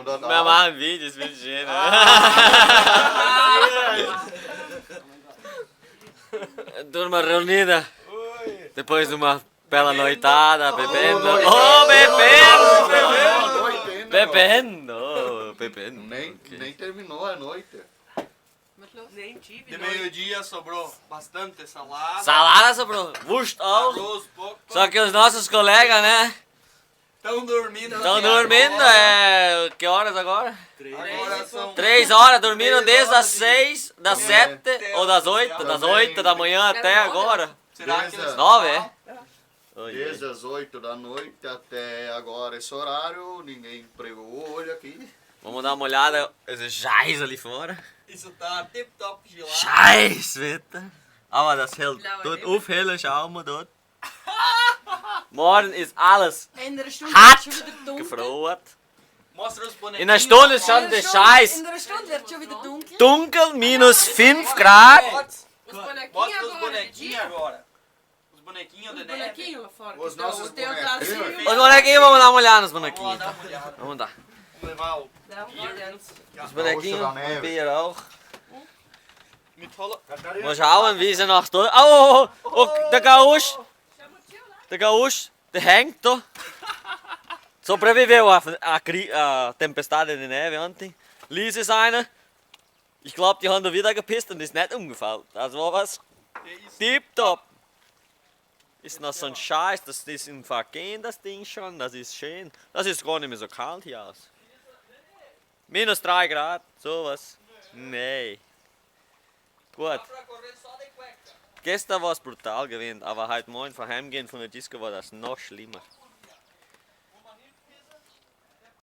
dort Wir auch. machen Videos mit Gene. Turma reunida. Depois de uma bela noitada, bebendo. Oh, bebendo! Bebendo! Bebendo. Nem terminou a noite. Nem tive. De meio-dia sobrou bastante salada. Salada sobrou. Wurst auch. Arroz, pouco. Só que os nossos colegas, né? Estão dormindo. Estão até dormindo, agora. que horas agora? Agora são 3 horas, dormiram desde as 6 6, das 7 ou das 8, das 8 da manhã até agora. Será que eles 9, é? Desde as 8 da noite até agora esse horário, ninguém pregou o olho aqui. Vamos dar uma olhada, esse Scheiß ali fora. Isso tá tip-top gelado. Scheiß, Wetter. Aber das hält dort aufhellen, schauen wir dort. Morgen ist alles In der Stunde hart wird schon wieder dunkel. gefroren. Mostra os bonequinhos. In einer Stunde ist schon der Scheiß In der Stunde wird schon wieder dunkel. dunkel, minus 5 Grad. Mostra os bonequinhos agora. Os bonequinhos de Os neve. bonequinhos lá fora. Os que estão- nossos tem bonecos. outra Os bonequinhos, vamos dar uma olhada nos Vamos lá bonequinhos. dar uma olhada. Vamos dar. Vamos levar o Dá uma olhada antes. Os bonequinhos, Bier auch. mitola. Mal schauen, wie sie nach dort. Oh, oh, oh, der Gaúcho. Der Gaúcho, der hängt da. Sobreviveu a tempestade de neve ontem. Ließ es einer. Ich glaube, die haben da wieder gepisst und ist nicht umgefallen. Das war was tipptopp. Ist noch so ein Scheiß, das ist im Vergehen, das Ding schon. Das ist schön. Das ist gar nicht mehr so kalt hier aus. Minus 3 Grad, sowas. Nee. Gut. Gestern war es brutal gewesen, aber heute Morgen vor Heimgehen von der Disco war das noch schlimmer.